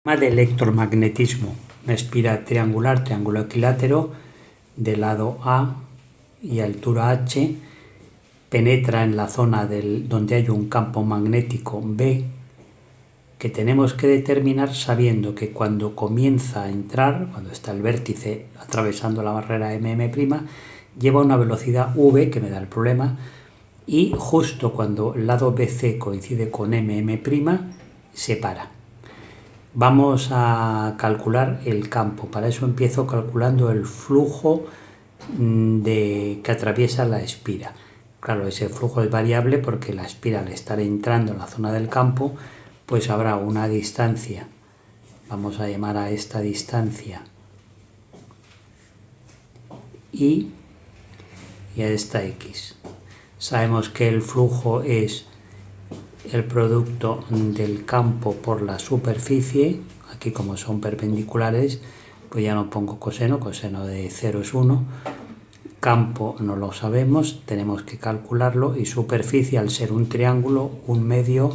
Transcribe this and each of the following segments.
De electromagnetismo, una espira triangular, triángulo equilátero, de lado A y altura h, penetra en la zona donde hay un campo magnético B, que tenemos que determinar sabiendo que cuando comienza a entrar, cuando está el vértice atravesando la barrera mm', lleva una velocidad v, que me da el problema, y justo cuando el lado BC coincide con mm', se para. Vamos a calcular el campo. Para eso empiezo calculando el flujo que atraviesa la espira. Claro, ese flujo es variable porque la espira, al estar entrando en la zona del campo, pues habrá una distancia. Vamos a llamar a esta distancia y a esta x. Sabemos que el flujo es el producto del campo por la superficie. Aquí, como son perpendiculares, pues ya no pongo coseno, coseno de 0 es 1. Campo no lo sabemos, tenemos que calcularlo, y superficie, al ser un triángulo, 1/2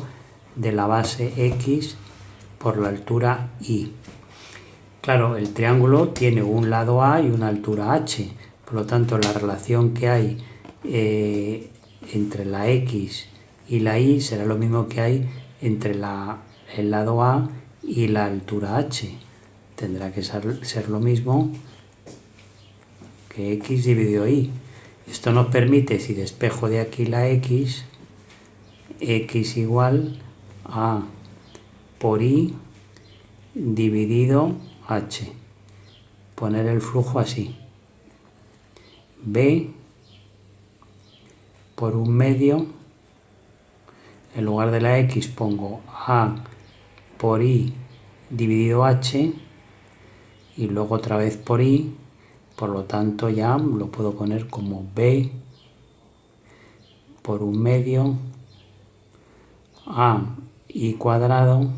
de la base x por la altura y. Claro, el triángulo tiene un lado a y una altura h, por lo tanto la relación que hay entre la x y la y será lo mismo que hay entre el lado a y la altura h. Tendrá que ser lo mismo que x dividido y. Esto nos permite, si despejo de aquí la x igual a por y dividido h. Poner el flujo así: b por 1/2, en lugar de la x pongo a por y dividido h, y luego otra vez por y, por lo tanto ya lo puedo poner como b por 1/2 a y cuadrado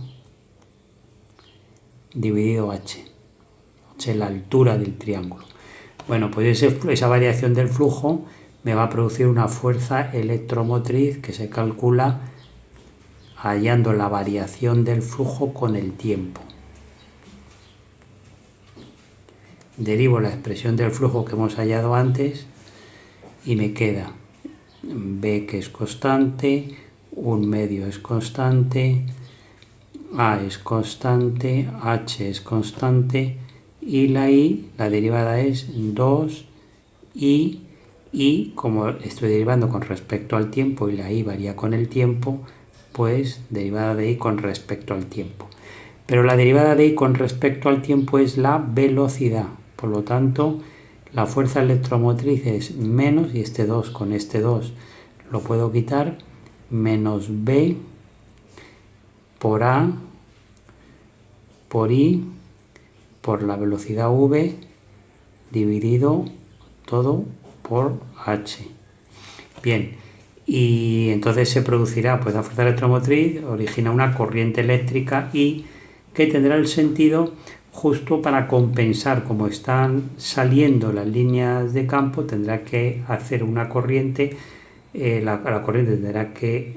dividido h. Es la altura del triángulo. Bueno, pues esa variación del flujo me va a producir una fuerza electromotriz que se calcula hallando la variación del flujo con el tiempo. Derivo la expresión del flujo que hemos hallado antes y me queda b, que es constante, 1/2 es constante, a es constante, h es constante, y la y, la derivada es 2 y como estoy derivando con respecto al tiempo y la y varía con el tiempo, pues derivada de y con respecto al tiempo. Pero la derivada de y con respecto al tiempo es la velocidad. Por lo tanto, la fuerza electromotriz es menos, y este 2 con este 2 lo puedo quitar, menos b por a por i por la velocidad v dividido todo por h. Bien, y entonces se producirá, pues la fuerza electromotriz origina una corriente eléctrica y que tendrá el sentido justo para compensar, como están saliendo las líneas de campo, tendrá que hacer una corriente, la corriente tendrá que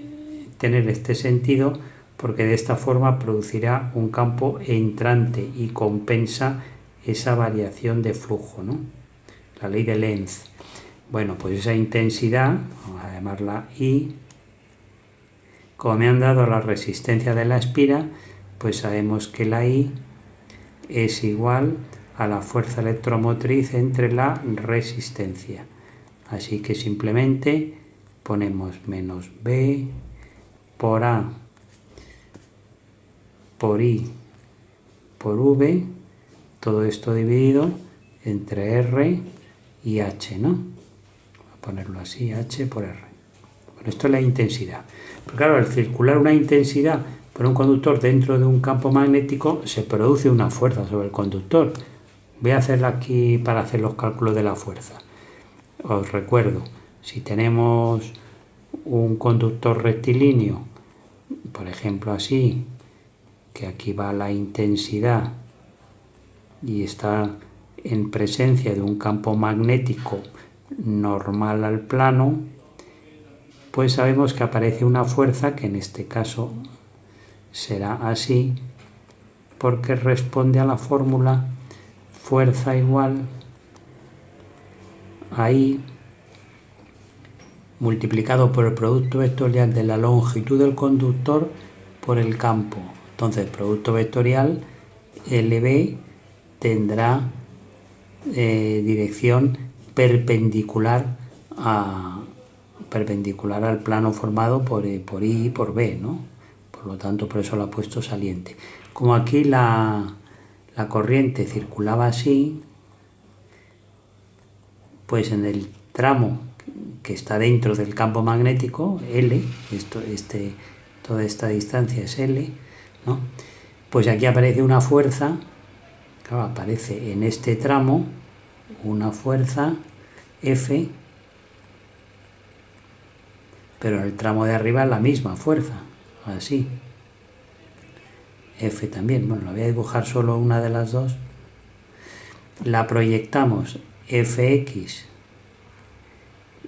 tener este sentido, porque de esta forma producirá un campo entrante y compensa esa variación de flujo, ¿no? La ley de Lenz. Bueno, pues esa intensidad, vamos a llamarla I, como me han dado la resistencia de la espira, pues sabemos que la I es igual a la fuerza electromotriz entre la resistencia. Así que simplemente ponemos menos B por A por I por V, todo esto dividido entre R y H, ¿no? Voy a ponerlo así, H por R. Bueno, esto es la intensidad. Pero claro, al circular una intensidad por un conductor dentro de un campo magnético, se produce una fuerza sobre el conductor. Voy a hacerla aquí para hacer los cálculos de la fuerza. Os recuerdo, si tenemos un conductor rectilíneo, por ejemplo así, que aquí va la intensidad y está en presencia de un campo magnético normal al plano, pues sabemos que aparece una fuerza que en este caso será así, porque responde a la fórmula fuerza igual a I multiplicado por el producto vectorial de la longitud del conductor por el campo. Entonces el producto vectorial LB tendrá dirección perpendicular al plano formado por I y por B, ¿no? Por lo tanto, por eso lo ha puesto saliente. Como aquí la corriente circulaba así, pues en el tramo que está dentro del campo magnético, L, toda esta distancia es L, ¿no? Pues aquí aparece una fuerza, claro, aparece en este tramo una fuerza F, pero en el tramo de arriba es la misma fuerza, así. F también, bueno, la voy a dibujar solo una de las dos. La proyectamos Fx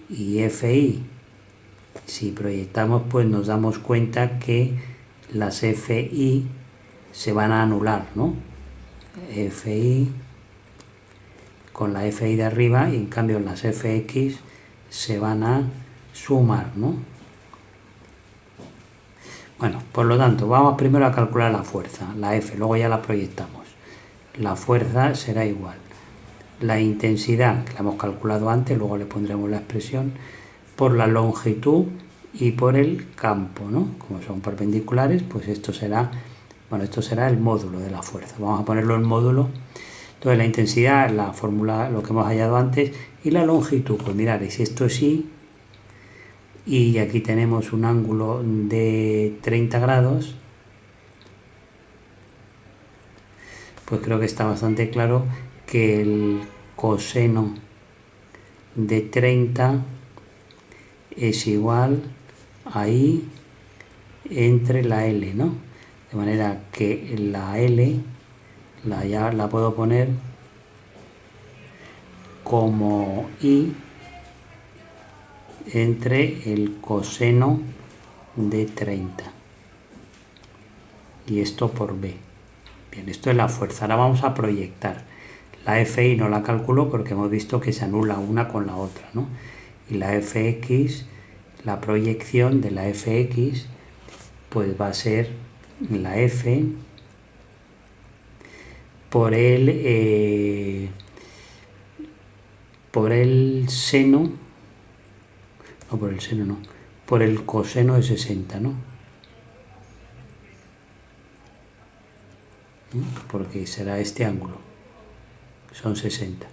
y Fi. Si proyectamos, pues nos damos cuenta que las Fi se van a anular, ¿no? Fi con la Fi de arriba, y en cambio las Fx se van a sumar, ¿no? Bueno, por lo tanto, vamos primero a calcular la fuerza, la F, luego ya la proyectamos. La fuerza será igual. La intensidad, que la hemos calculado antes, luego le pondremos la expresión, por la longitud y por el campo, ¿no? Como son perpendiculares, pues esto será el módulo de la fuerza. Vamos a ponerlo en módulo. Entonces la intensidad, la fórmula, lo que hemos hallado antes, y la longitud, pues mirad, si esto es I, y aquí tenemos un ángulo de 30 grados, pues creo que está bastante claro que el coseno de 30 es igual a I entre la L, ¿no? De manera que la L ya la puedo poner como I entre el coseno de 30 y esto por B. Bien, esto es la fuerza. Ahora vamos a proyectar. La Fi no la calculo porque hemos visto que se anula una con la otra, ¿no? Y la Fx, la proyección de la Fx, pues va a ser la F por el seno, no por el seno, no, por el coseno de 60, ¿no? Porque será este ángulo, son 60.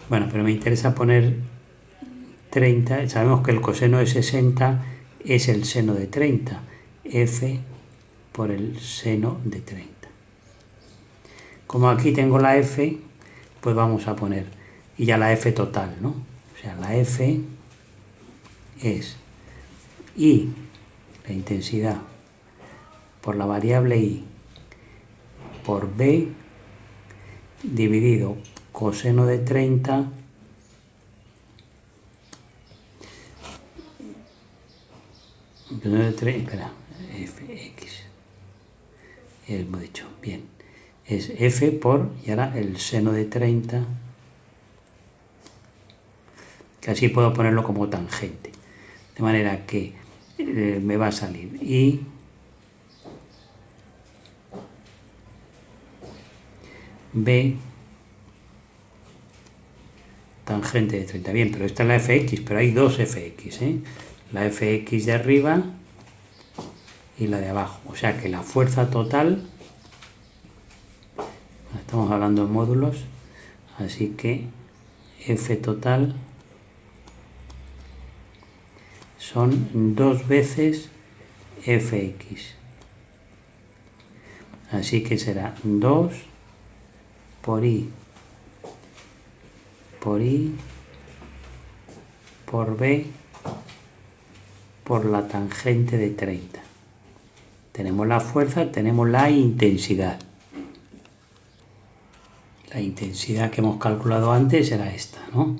Bueno, pero me interesa poner 30, sabemos que el coseno de 60 es el seno de 30, F por el seno de 30. Como aquí tengo la F, pues vamos a poner, y ya la F total, ¿no? O sea, la F es I, la intensidad, por la variable I, por B, dividido coseno de 30 espera, Fx, hemos dicho, bien, es F por, y ahora el seno de 30, que así puedo ponerlo como tangente, de manera que me va a salir I B tangente de 30. Bien, pero esta es la Fx, pero hay dos Fx, ¿eh? La Fx de arriba y la de abajo. O sea que la fuerza total, estamos hablando en módulos, así que F total son 2 veces Fx. Así que será 2 por I por I por B por la tangente de 30. Tenemos la fuerza, tenemos la intensidad. La intensidad que hemos calculado antes era esta, ¿no?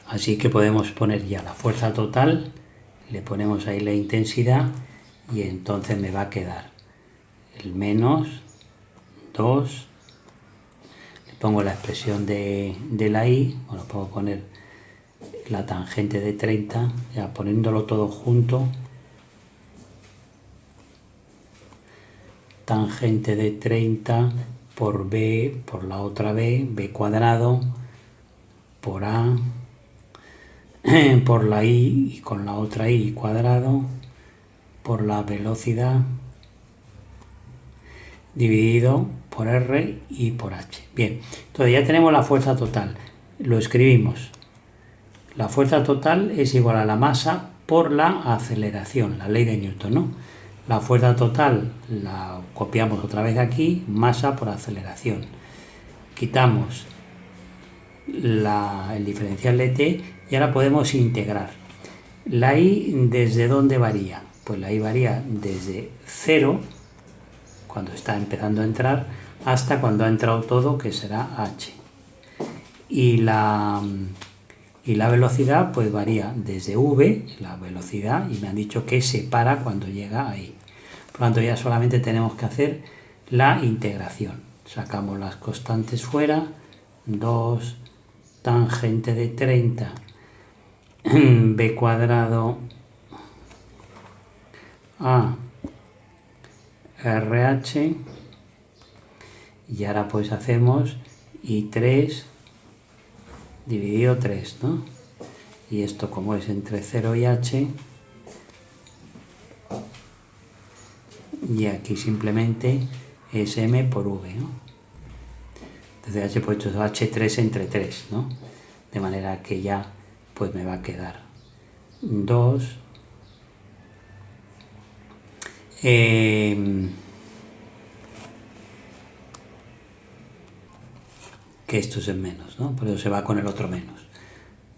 Así que podemos poner ya la fuerza total, le ponemos ahí la intensidad y entonces me va a quedar el menos 2, le pongo la expresión de la y, bueno, puedo poner la tangente de 30, ya poniéndolo todo junto, tangente de 30 por b, por la otra b cuadrado, por a, por la y con la otra y cuadrado, por la velocidad, dividido por r y por h. Bien, entonces ya tenemos la fuerza total. Lo escribimos. La fuerza total es igual a la masa por la aceleración, la ley de Newton, ¿no? La fuerza total la copiamos otra vez aquí, masa por aceleración. Quitamos el diferencial de t y ahora podemos integrar. La y, ¿desde dónde varía? Pues la y varía desde 0, cuando está empezando a entrar, hasta cuando ha entrado todo, que será h. Y la velocidad pues varía desde v, la velocidad, y me han dicho que se para cuando llega ahí. Por lo tanto, ya solamente tenemos que hacer la integración. Sacamos las constantes fuera, 2 tangente de 30 b cuadrado a RH, y ahora pues hacemos i3 dividido 3, ¿no? Y esto, como es entre 0 y h, y aquí simplemente es m por v, ¿no? Entonces h, pues esto es h3 entre 3, ¿no? De manera que ya pues me va a quedar 2 que esto es el menos, ¿no? Por eso se va con el otro menos.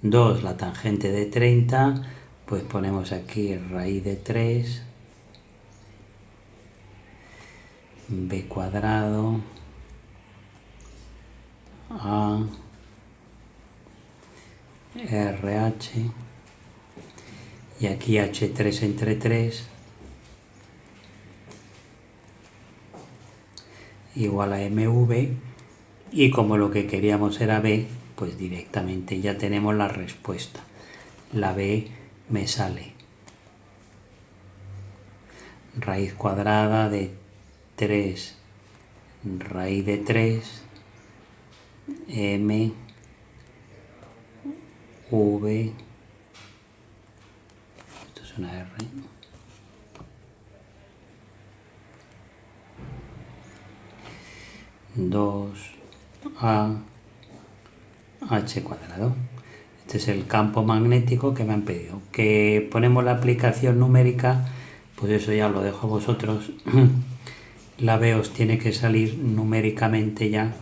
2 la tangente de 30, pues ponemos aquí raíz de 3 b cuadrado a RH, y aquí h3 entre 3 igual a mv, y como lo que queríamos era b, pues directamente ya tenemos la respuesta. La b me sale raíz cuadrada de 3 raíz de 3 m v, esto es una r, 2 a h cuadrado. Este es el campo magnético que me han pedido. Que ponemos la aplicación numérica, pues eso ya lo dejo a vosotros. La B os tiene que salir numéricamente ya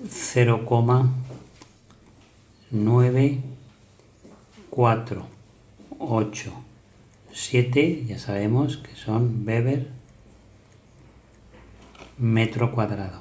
0,9487, ya sabemos que son Weber metro cuadrado.